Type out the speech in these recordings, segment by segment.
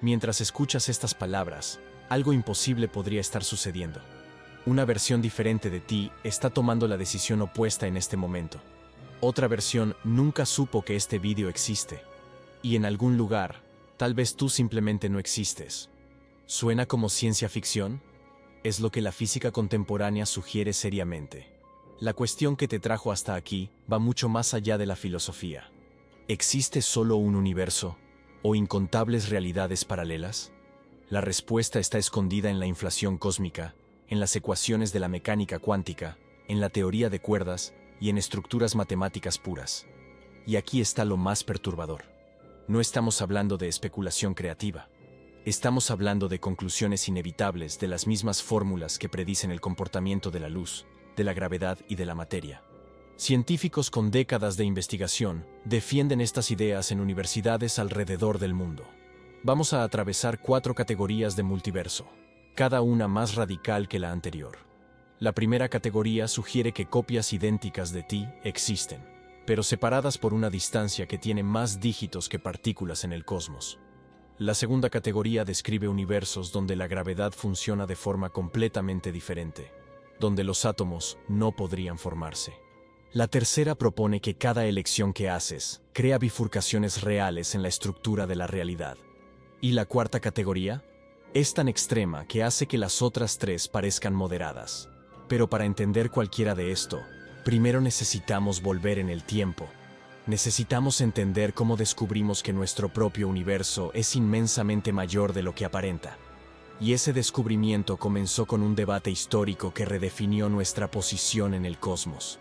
Mientras escuchas estas palabras, algo imposible podría estar sucediendo. Una versión diferente de ti está tomando la decisión opuesta en este momento. Otra versión nunca supo que este vídeo existe. Y en algún lugar, tal vez tú simplemente no existes. ¿Suena como ciencia ficción? Es lo que la física contemporánea sugiere seriamente. La cuestión que te trajo hasta aquí va mucho más allá de la filosofía. ¿Existe solo un universo o incontables realidades paralelas? La respuesta está escondida en la inflación cósmica, en las ecuaciones de la mecánica cuántica, en la teoría de cuerdas y en estructuras matemáticas puras. Y aquí está lo más perturbador. No estamos hablando de especulación creativa. Estamos hablando de conclusiones inevitables de las mismas fórmulas que predicen el comportamiento de la luz, de la gravedad y de la materia. Científicos con décadas de investigación defienden estas ideas en universidades alrededor del mundo. Vamos a atravesar 4 categorías de multiverso, cada una más radical que la anterior. La primera categoría sugiere que copias idénticas de ti existen, pero separadas por una distancia que tiene más dígitos que partículas en el cosmos. La segunda categoría describe universos donde la gravedad funciona de forma completamente diferente, donde los átomos no podrían formarse. La tercera propone que cada elección que haces crea bifurcaciones reales en la estructura de la realidad. ¿Y la cuarta categoría? Es tan extrema que hace que las otras 3 parezcan moderadas. Pero para entender cualquiera de esto, primero necesitamos volver en el tiempo. Necesitamos entender cómo descubrimos que nuestro propio universo es inmensamente mayor de lo que aparenta. Y ese descubrimiento comenzó con un debate histórico que redefinió nuestra posición en el cosmos.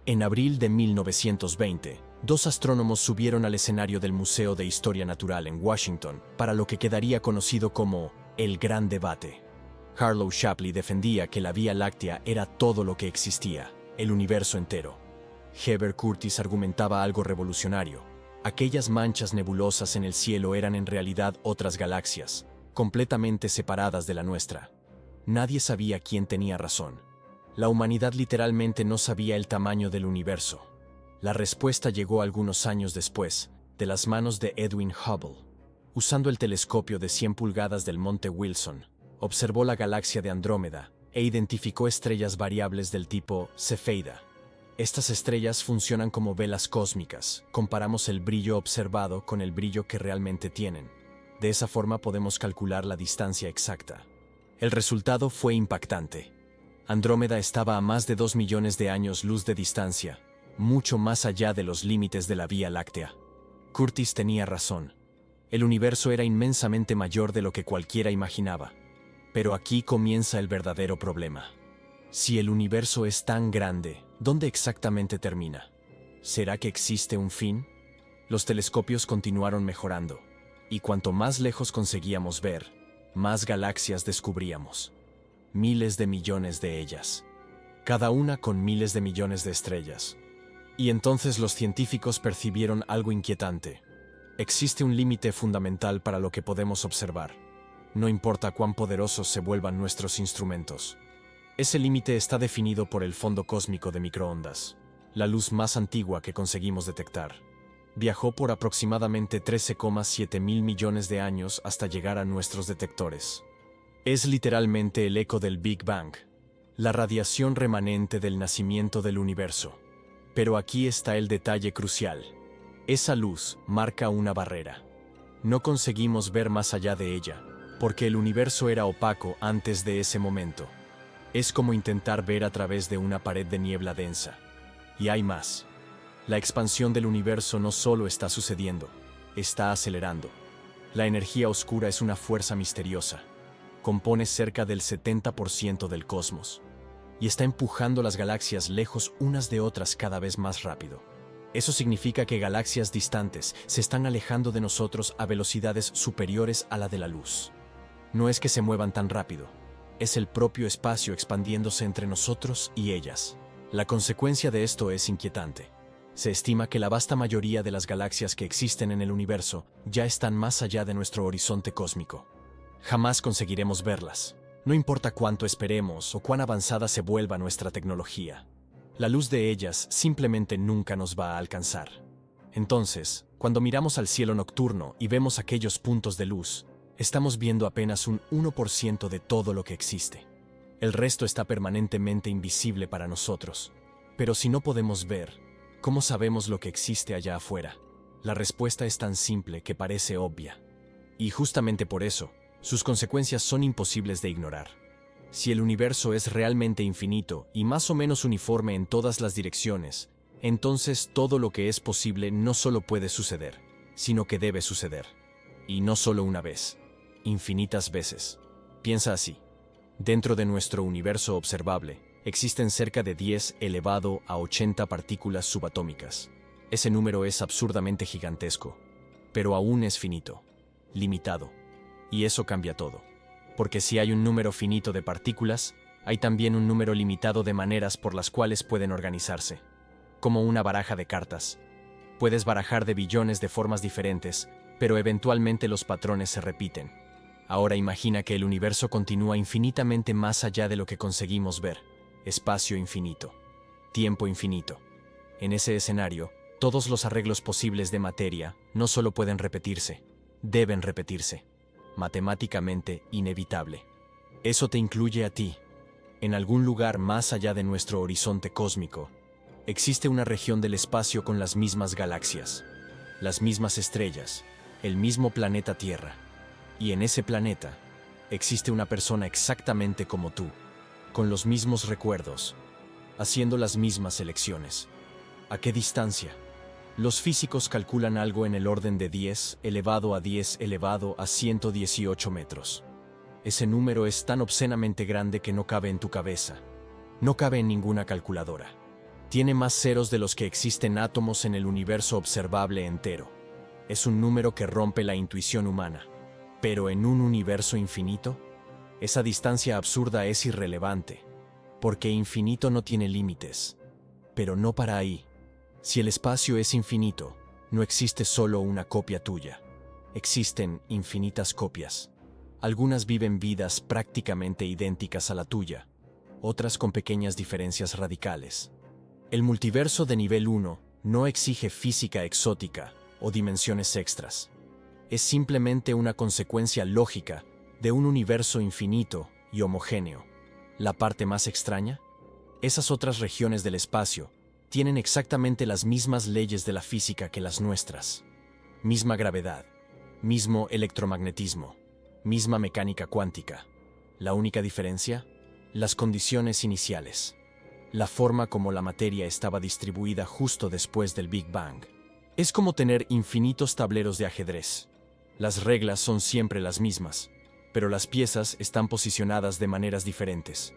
En abril de 1920, 2 astrónomos subieron al escenario del Museo de Historia Natural en Washington para lo que quedaría conocido como el Gran Debate. Harlow Shapley defendía que la Vía Láctea era todo lo que existía, el universo entero. Heber Curtis argumentaba algo revolucionario. Aquellas manchas nebulosas en el cielo eran en realidad otras galaxias, completamente separadas de la nuestra. Nadie sabía quién tenía razón. La humanidad literalmente no sabía el tamaño del universo. La respuesta llegó algunos años después, de las manos de Edwin Hubble. Usando el telescopio de 100 pulgadas del Monte Wilson, observó la galaxia de Andrómeda e identificó estrellas variables del tipo Cefeida. Estas estrellas funcionan como velas cósmicas. Comparamos el brillo observado con el brillo que realmente tienen. De esa forma podemos calcular la distancia exacta. El resultado fue impactante. Andrómeda estaba a más de 2 millones de años luz de distancia, mucho más allá de los límites de la Vía Láctea. Curtis tenía razón. El universo era inmensamente mayor de lo que cualquiera imaginaba. Pero aquí comienza el verdadero problema. Si el universo es tan grande, ¿dónde exactamente termina? ¿Será que existe un fin? Los telescopios continuaron mejorando, y cuanto más lejos conseguíamos ver, más galaxias descubríamos. Miles de millones de ellas, cada una con miles de millones de estrellas. Y entonces los científicos percibieron algo inquietante. Existe un límite fundamental para lo que podemos observar. No importa cuán poderosos se vuelvan nuestros instrumentos. Ese límite está definido por el fondo cósmico de microondas, la luz más antigua que conseguimos detectar. Viajó por aproximadamente 13,7 mil millones de años hasta llegar a nuestros detectores. Es literalmente el eco del Big Bang, la radiación remanente del nacimiento del universo. Pero aquí está el detalle crucial. Esa luz marca una barrera. No conseguimos ver más allá de ella, porque el universo era opaco antes de ese momento. Es como intentar ver a través de una pared de niebla densa. Y hay más. La expansión del universo no solo está sucediendo, está acelerando. La energía oscura es una fuerza misteriosa. Compone cerca del 70% del cosmos. Y está empujando las galaxias lejos unas de otras cada vez más rápido. Eso significa que galaxias distantes se están alejando de nosotros a velocidades superiores a la de la luz. No es que se muevan tan rápido. Es el propio espacio expandiéndose entre nosotros y ellas. La consecuencia de esto es inquietante. Se estima que la vasta mayoría de las galaxias que existen en el universo ya están más allá de nuestro horizonte cósmico. Jamás conseguiremos verlas. No importa cuánto esperemos o cuán avanzada se vuelva nuestra tecnología. La luz de ellas simplemente nunca nos va a alcanzar. Entonces, cuando miramos al cielo nocturno y vemos aquellos puntos de luz, estamos viendo apenas un 1% de todo lo que existe. El resto está permanentemente invisible para nosotros. Pero si no podemos ver, ¿cómo sabemos lo que existe allá afuera? La respuesta es tan simple que parece obvia. Y justamente por eso, sus consecuencias son imposibles de ignorar. Si el universo es realmente infinito y más o menos uniforme en todas las direcciones, entonces todo lo que es posible no solo puede suceder, sino que debe suceder. Y no solo una vez, infinitas veces. Piensa así. Dentro de nuestro universo observable, existen cerca de 10 elevado a 80 partículas subatómicas. Ese número es absurdamente gigantesco, pero aún es finito, limitado. Y eso cambia todo. Porque si hay un número finito de partículas, hay también un número limitado de maneras por las cuales pueden organizarse. Como una baraja de cartas. Puedes barajar de billones de formas diferentes, pero eventualmente los patrones se repiten. Ahora imagina que el universo continúa infinitamente más allá de lo que conseguimos ver. Espacio infinito. Tiempo infinito. En ese escenario, todos los arreglos posibles de materia no solo pueden repetirse, deben repetirse. Matemáticamente inevitable. Eso te incluye a ti. En algún lugar más allá de nuestro horizonte cósmico, existe una región del espacio con las mismas galaxias, las mismas estrellas, el mismo planeta Tierra. Y en ese planeta, existe una persona exactamente como tú, con los mismos recuerdos, haciendo las mismas elecciones. ¿A qué distancia? Los físicos calculan algo en el orden de 10 elevado a 10 elevado a 118 metros. Ese número es tan obscenamente grande que no cabe en tu cabeza. No cabe en ninguna calculadora. Tiene más ceros de los que existen átomos en el universo observable entero. Es un número que rompe la intuición humana. Pero en un universo infinito, esa distancia absurda es irrelevante, porque infinito no tiene límites. Pero no para ahí. Si el espacio es infinito, no existe solo una copia tuya. Existen infinitas copias. Algunas viven vidas prácticamente idénticas a la tuya, otras con pequeñas diferencias radicales. El multiverso de nivel 1 no exige física exótica o dimensiones extras. Es simplemente una consecuencia lógica de un universo infinito y homogéneo. ¿La parte más extraña? Esas otras regiones del espacio tienen exactamente las mismas leyes de la física que las nuestras. Misma gravedad, mismo electromagnetismo, misma mecánica cuántica. La única diferencia, las condiciones iniciales. La forma como la materia estaba distribuida justo después del Big Bang. Es como tener infinitos tableros de ajedrez. Las reglas son siempre las mismas, pero las piezas están posicionadas de maneras diferentes.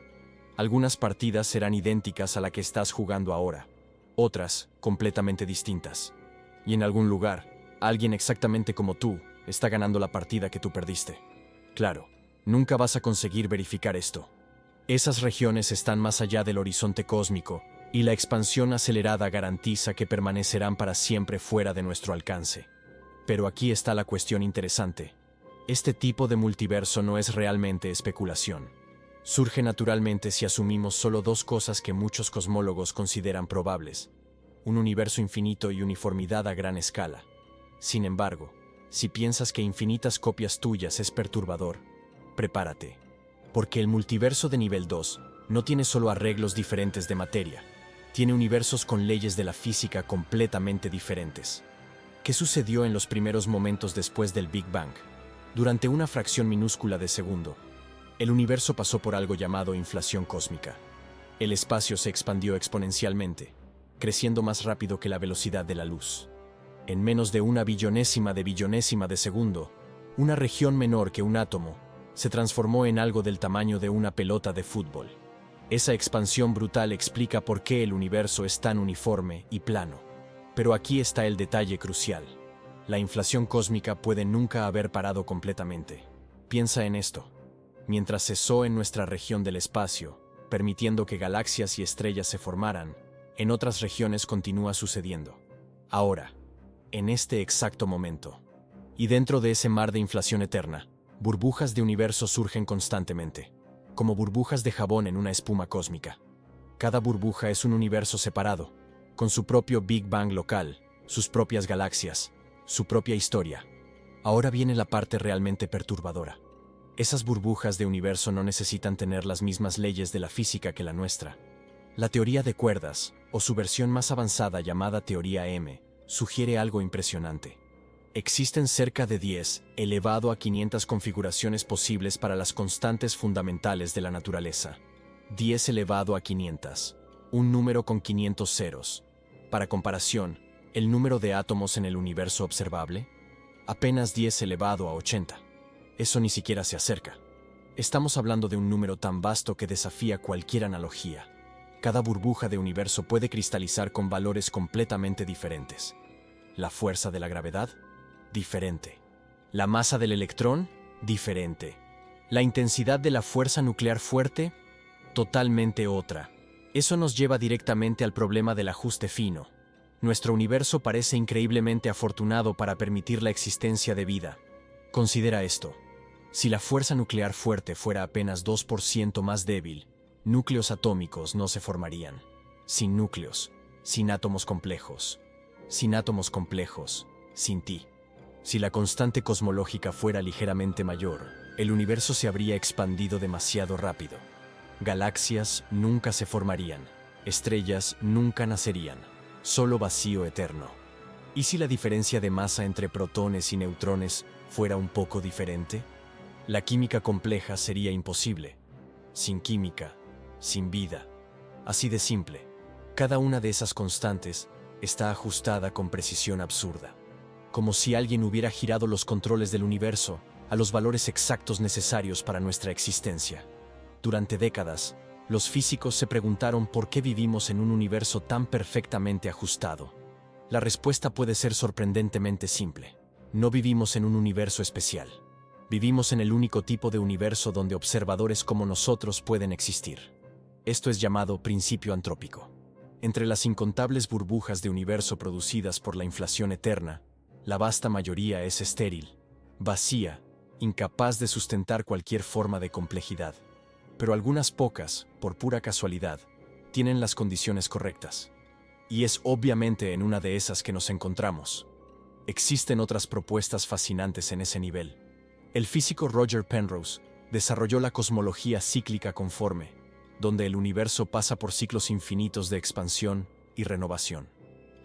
Algunas partidas serán idénticas a la que estás jugando ahora, otras completamente distintas. Y en algún lugar, alguien exactamente como tú está ganando la partida que tú perdiste. Claro, nunca vas a conseguir verificar esto. Esas regiones están más allá del horizonte cósmico, y la expansión acelerada garantiza que permanecerán para siempre fuera de nuestro alcance. Pero aquí está la cuestión interesante. Este tipo de multiverso no es realmente especulación. Surge naturalmente si asumimos solo dos cosas que muchos cosmólogos consideran probables: un universo infinito y uniformidad a gran escala. Sin embargo, si piensas que infinitas copias tuyas es perturbador, prepárate. Porque el multiverso de nivel 2 no tiene solo arreglos diferentes de materia, tiene universos con leyes de la física completamente diferentes. ¿Qué sucedió en los primeros momentos después del Big Bang? Durante una fracción minúscula de segundo, el universo pasó por algo llamado inflación cósmica. El espacio se expandió exponencialmente, creciendo más rápido que la velocidad de la luz. En menos de una billonésima de segundo, una región menor que un átomo se transformó en algo del tamaño de una pelota de fútbol. Esa expansión brutal explica por qué el universo es tan uniforme y plano. Pero aquí está el detalle crucial. La inflación cósmica puede nunca haber parado completamente. Piensa en esto. Mientras cesó en nuestra región del espacio, permitiendo que galaxias y estrellas se formaran, en otras regiones continúa sucediendo. Ahora, en este exacto momento. Y dentro de ese mar de inflación eterna, burbujas de universo surgen constantemente, como burbujas de jabón en una espuma cósmica. Cada burbuja es un universo separado, con su propio Big Bang local, sus propias galaxias, su propia historia. Ahora viene la parte realmente perturbadora. Esas burbujas de universo no necesitan tener las mismas leyes de la física que la nuestra. La teoría de cuerdas, o su versión más avanzada llamada teoría M, sugiere algo impresionante. Existen cerca de 10 elevado a 500 configuraciones posibles para las constantes fundamentales de la naturaleza. 10 elevado a 500, un número con 500 ceros. Para comparación, el número de átomos en el universo observable, apenas 10 elevado a 80. Eso ni siquiera se acerca. Estamos hablando de un número tan vasto que desafía cualquier analogía. Cada burbuja de universo puede cristalizar con valores completamente diferentes. La fuerza de la gravedad, diferente. La masa del electrón, diferente. La intensidad de la fuerza nuclear fuerte, totalmente otra. Eso nos lleva directamente al problema del ajuste fino. Nuestro universo parece increíblemente afortunado para permitir la existencia de vida. Considera esto. Si la fuerza nuclear fuerte fuera apenas 2% más débil, núcleos atómicos no se formarían. Sin núcleos, sin átomos complejos. Sin átomos complejos, sin ti. Si la constante cosmológica fuera ligeramente mayor, el universo se habría expandido demasiado rápido. Galaxias nunca se formarían, estrellas nunca nacerían, solo vacío eterno. ¿Y si la diferencia de masa entre protones y neutrones fuera un poco diferente? La química compleja sería imposible. Sin química, sin vida. Así de simple. Cada una de esas constantes está ajustada con precisión absurda. Como si alguien hubiera girado los controles del universo a los valores exactos necesarios para nuestra existencia. Durante décadas, los físicos se preguntaron por qué vivimos en un universo tan perfectamente ajustado. La respuesta puede ser sorprendentemente simple. No vivimos en un universo especial. Vivimos en el único tipo de universo donde observadores como nosotros pueden existir. Esto es llamado principio antrópico. Entre las incontables burbujas de universo producidas por la inflación eterna, la vasta mayoría es estéril, vacía, incapaz de sustentar cualquier forma de complejidad. Pero algunas pocas, por pura casualidad, tienen las condiciones correctas. Y es obviamente en una de esas que nos encontramos. Existen otras propuestas fascinantes en ese nivel. El físico Roger Penrose desarrolló la cosmología cíclica conforme, donde el universo pasa por ciclos infinitos de expansión y renovación.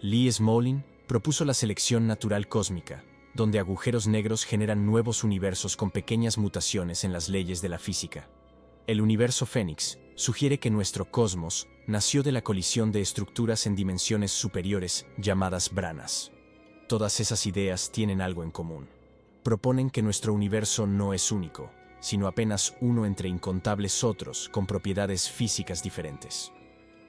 Lee Smolin propuso la selección natural cósmica, donde agujeros negros generan nuevos universos con pequeñas mutaciones en las leyes de la física. El universo Fénix sugiere que nuestro cosmos nació de la colisión de estructuras en dimensiones superiores llamadas branas. Todas esas ideas tienen algo en común. Proponen que nuestro universo no es único, sino apenas uno entre incontables otros con propiedades físicas diferentes.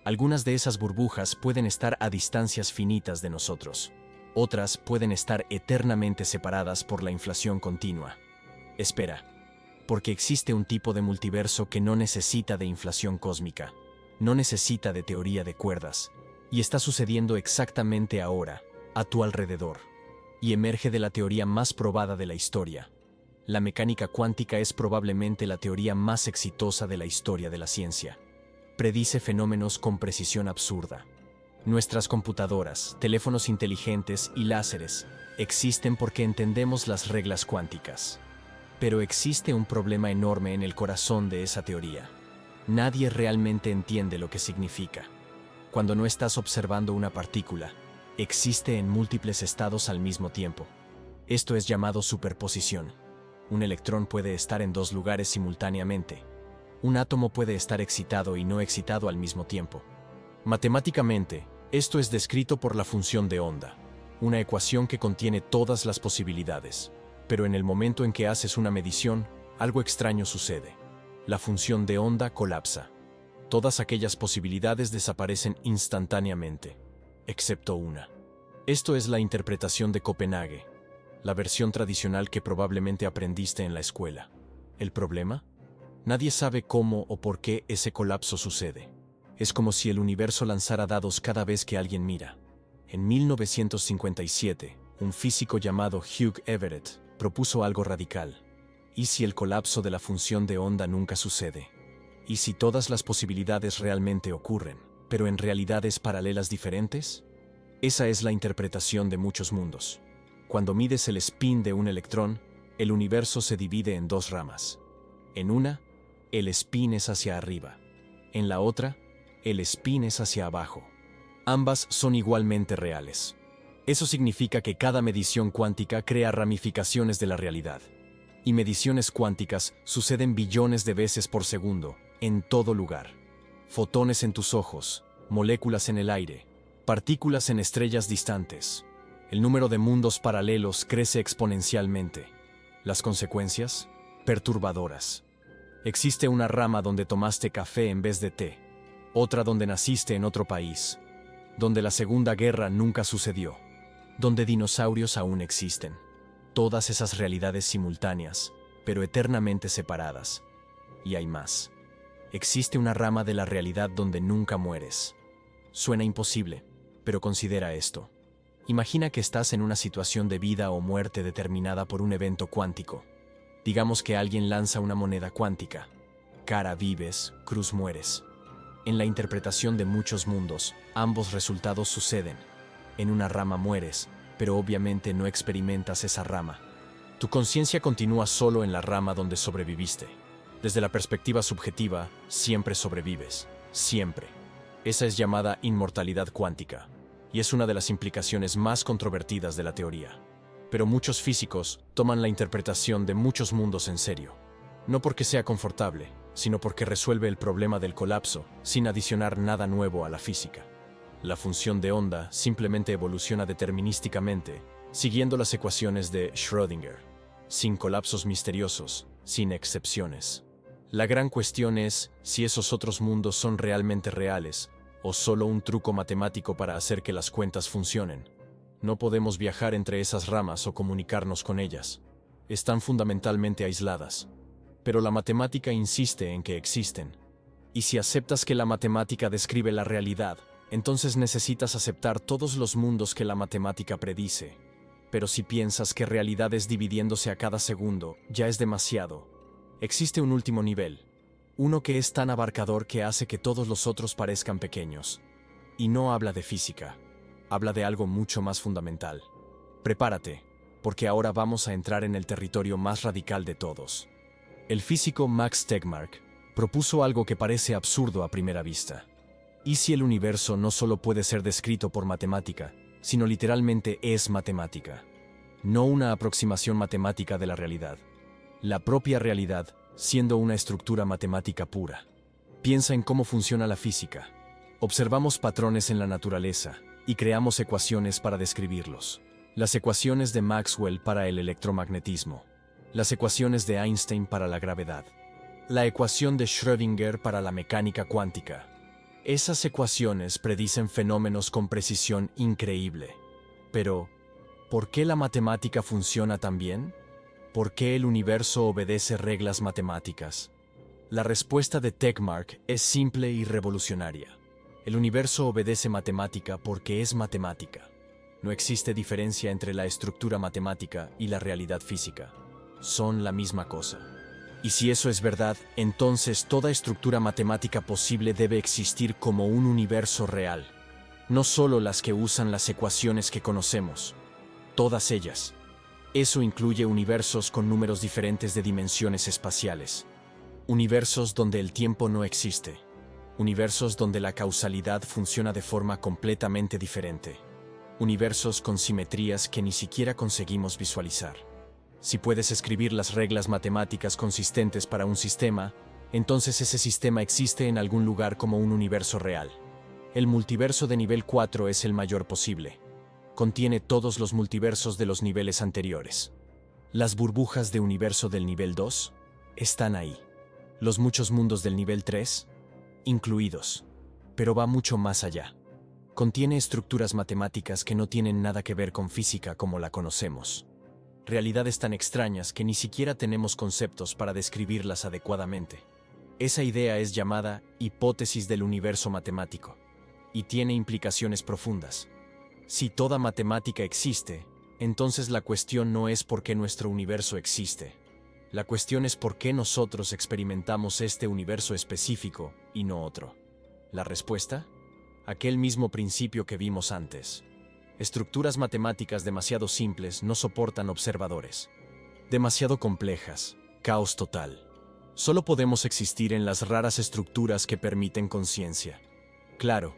Algunas de esas burbujas pueden estar a distancias finitas de nosotros. Otras pueden estar eternamente separadas por la inflación continua. Espera, porque existe un tipo de multiverso que no necesita de inflación cósmica, no necesita de teoría de cuerdas, y está sucediendo exactamente ahora, a tu alrededor, y emerge de la teoría más probada de la historia. La mecánica cuántica es probablemente la teoría más exitosa de la historia de la ciencia. Predice fenómenos con precisión absurda. Nuestras computadoras, teléfonos inteligentes y láseres existen porque entendemos las reglas cuánticas. Pero existe un problema enorme en el corazón de esa teoría. Nadie realmente entiende lo que significa. Cuando no estás observando una partícula, existe en múltiples estados al mismo tiempo. Esto es llamado superposición. Un electrón puede estar en dos lugares simultáneamente. Un átomo puede estar excitado y no excitado al mismo tiempo. Matemáticamente, esto es descrito por la función de onda, una ecuación que contiene todas las posibilidades. Pero en el momento en que haces una medición, algo extraño sucede. La función de onda colapsa. Todas aquellas posibilidades desaparecen instantáneamente, excepto una. Esto es la interpretación de Copenhague, la versión tradicional que probablemente aprendiste en la escuela. ¿El problema? Nadie sabe cómo o por qué ese colapso sucede. Es como si el universo lanzara dados cada vez que alguien mira. En 1957, un físico llamado Hugh Everett propuso algo radical. ¿Y si el colapso de la función de onda nunca sucede? ¿Y si todas las posibilidades realmente ocurren, pero en realidades paralelas diferentes? Esa es la interpretación de muchos mundos. Cuando mides el spin de un electrón, el universo se divide en dos ramas. En una, el spin es hacia arriba. En la otra, el spin es hacia abajo. Ambas son igualmente reales. Eso significa que cada medición cuántica crea ramificaciones de la realidad. Y mediciones cuánticas suceden billones de veces por segundo, en todo lugar. Fotones en tus ojos, moléculas en el aire, partículas en estrellas distantes. El número de mundos paralelos crece exponencialmente. Las consecuencias, perturbadoras. Existe una rama donde tomaste café en vez de té, otra donde naciste en otro país, donde la Segunda Guerra nunca sucedió, donde dinosaurios aún existen. Todas esas realidades simultáneas, pero eternamente separadas. Y hay más. Existe una rama de la realidad donde nunca mueres. Suena imposible, pero considera esto. Imagina que estás en una situación de vida o muerte determinada por un evento cuántico. Digamos que alguien lanza una moneda cuántica. Cara vives, cruz mueres. En la interpretación de muchos mundos, ambos resultados suceden. En una rama mueres, pero obviamente no experimentas esa rama. Tu conciencia continúa solo en la rama donde sobreviviste. Desde la perspectiva subjetiva, siempre sobrevives. Siempre. Esa es llamada inmortalidad cuántica, y es una de las implicaciones más controvertidas de la teoría. Pero muchos físicos toman la interpretación de muchos mundos en serio. No porque sea confortable, sino porque resuelve el problema del colapso sin adicionar nada nuevo a la física. La función de onda simplemente evoluciona determinísticamente, siguiendo las ecuaciones de Schrödinger, sin colapsos misteriosos, sin excepciones. La gran cuestión es si esos otros mundos son realmente reales o solo un truco matemático para hacer que las cuentas funcionen. No podemos viajar entre esas ramas o comunicarnos con ellas. Están fundamentalmente aisladas. Pero la matemática insiste en que existen. Y si aceptas que la matemática describe la realidad, entonces necesitas aceptar todos los mundos que la matemática predice. Pero si piensas que realidades dividiéndose a cada segundo ya es demasiado, existe un último nivel. Uno que es tan abarcador que hace que todos los otros parezcan pequeños. Y no habla de física. Habla de algo mucho más fundamental. Prepárate, porque ahora vamos a entrar en el territorio más radical de todos. El físico Max Tegmark propuso algo que parece absurdo a primera vista. ¿Y si el universo no solo puede ser descrito por matemática, sino literalmente es matemática? No una aproximación matemática de la realidad. La propia realidad, siendo una estructura matemática pura. Piensa en cómo funciona la física. Observamos patrones en la naturaleza y creamos ecuaciones para describirlos. Las ecuaciones de Maxwell para el electromagnetismo. Las ecuaciones de Einstein para la gravedad. La ecuación de Schrödinger para la mecánica cuántica. Esas ecuaciones predicen fenómenos con precisión increíble. Pero, ¿por qué la matemática funciona tan bien? ¿Por qué el universo obedece reglas matemáticas? La respuesta de Tegmark es simple y revolucionaria. El universo obedece matemática porque es matemática. No existe diferencia entre la estructura matemática y la realidad física. Son la misma cosa. Y si eso es verdad, entonces toda estructura matemática posible debe existir como un universo real. No solo las que usan las ecuaciones que conocemos. Todas ellas. Eso incluye universos con números diferentes de dimensiones espaciales. Universos donde el tiempo no existe. Universos donde la causalidad funciona de forma completamente diferente. Universos con simetrías que ni siquiera conseguimos visualizar. Si puedes escribir las reglas matemáticas consistentes para un sistema, entonces ese sistema existe en algún lugar como un universo real. El multiverso de nivel 4 es el mayor posible. Contiene todos los multiversos de los niveles anteriores. Las burbujas de universo del nivel 2 están ahí. Los muchos mundos del nivel 3, incluidos. Pero va mucho más allá. Contiene estructuras matemáticas que no tienen nada que ver con física como la conocemos. Realidades tan extrañas que ni siquiera tenemos conceptos para describirlas adecuadamente. Esa idea es llamada hipótesis del universo matemático, y tiene implicaciones profundas. Si toda matemática existe, entonces la cuestión no es por qué nuestro universo existe. La cuestión es por qué nosotros experimentamos este universo específico y no otro. ¿La respuesta? Aquel mismo principio que vimos antes. Estructuras matemáticas demasiado simples no soportan observadores. Demasiado complejas, caos total. Solo podemos existir en las raras estructuras que permiten conciencia. Claro,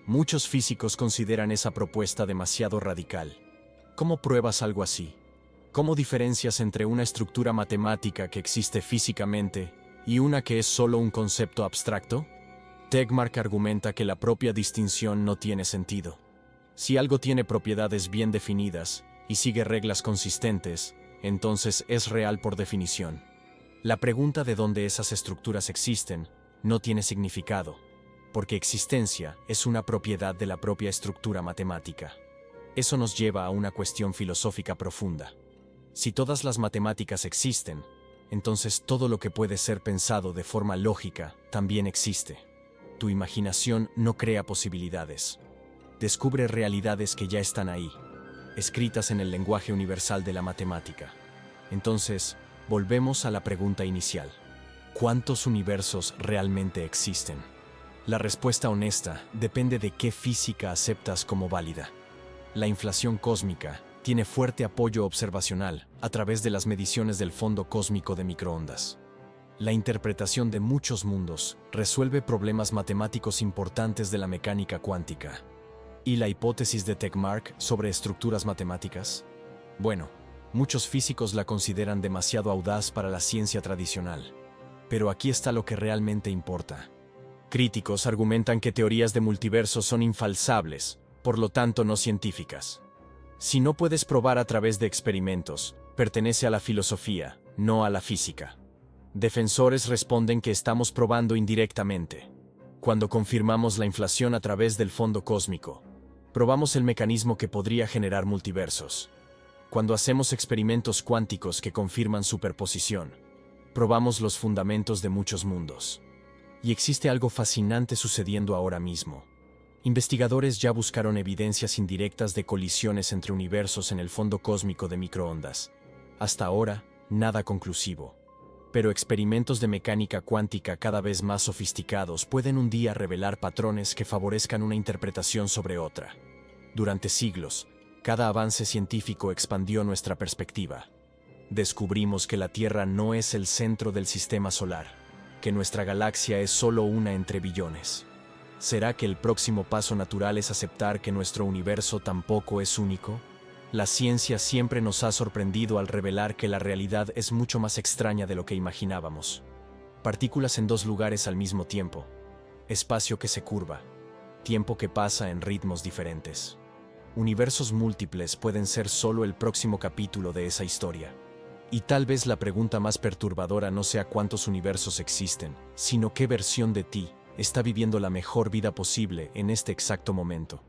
muchos físicos consideran esa propuesta demasiado radical. ¿Cómo pruebas algo así? ¿Cómo diferencias entre una estructura matemática que existe físicamente y una que es solo un concepto abstracto? Tegmark argumenta que la propia distinción no tiene sentido. Si algo tiene propiedades bien definidas y sigue reglas consistentes, entonces es real por definición. La pregunta de dónde esas estructuras existen no tiene significado, porque existencia es una propiedad de la propia estructura matemática. Eso nos lleva a una cuestión filosófica profunda. Si todas las matemáticas existen, entonces todo lo que puede ser pensado de forma lógica también existe. Tu imaginación no crea posibilidades. Descubre realidades que ya están ahí, escritas en el lenguaje universal de la matemática. Entonces, volvemos a la pregunta inicial. ¿Cuántos universos realmente existen? La respuesta honesta depende de qué física aceptas como válida. La inflación cósmica tiene fuerte apoyo observacional a través de las mediciones del fondo cósmico de microondas. La interpretación de muchos mundos resuelve problemas matemáticos importantes de la mecánica cuántica. ¿Y la hipótesis de Tegmark sobre estructuras matemáticas? Bueno, muchos físicos la consideran demasiado audaz para la ciencia tradicional. Pero aquí está lo que realmente importa. Críticos argumentan que teorías de multiversos son infalsables, por lo tanto no científicas. Si no puedes probar a través de experimentos, pertenece a la filosofía, no a la física. Defensores responden que estamos probando indirectamente. Cuando confirmamos la inflación a través del fondo cósmico, probamos el mecanismo que podría generar multiversos. Cuando hacemos experimentos cuánticos que confirman superposición, probamos los fundamentos de muchos mundos. Y existe algo fascinante sucediendo ahora mismo. Investigadores ya buscaron evidencias indirectas de colisiones entre universos en el fondo cósmico de microondas. Hasta ahora, nada conclusivo. Pero experimentos de mecánica cuántica cada vez más sofisticados pueden un día revelar patrones que favorezcan una interpretación sobre otra. Durante siglos, cada avance científico expandió nuestra perspectiva. Descubrimos que la Tierra no es el centro del sistema solar, que nuestra galaxia es solo una entre billones. ¿Será que el próximo paso natural es aceptar que nuestro universo tampoco es único? La ciencia siempre nos ha sorprendido al revelar que la realidad es mucho más extraña de lo que imaginábamos. Partículas en dos lugares al mismo tiempo. Espacio que se curva. Tiempo que pasa en ritmos diferentes. Universos múltiples pueden ser solo el próximo capítulo de esa historia. Y tal vez la pregunta más perturbadora no sea cuántos universos existen, sino qué versión de ti está viviendo la mejor vida posible en este exacto momento.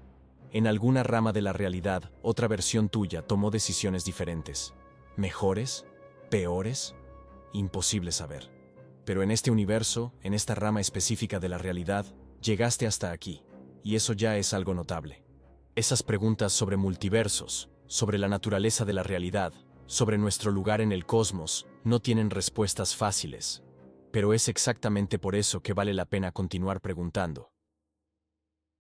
En alguna rama de la realidad, otra versión tuya tomó decisiones diferentes. ¿Mejores? ¿Peores? Imposible saber. Pero en este universo, en esta rama específica de la realidad, llegaste hasta aquí, y eso ya es algo notable. Esas preguntas sobre multiversos, sobre la naturaleza de la realidad, sobre nuestro lugar en el cosmos, no tienen respuestas fáciles. Pero es exactamente por eso que vale la pena continuar preguntando.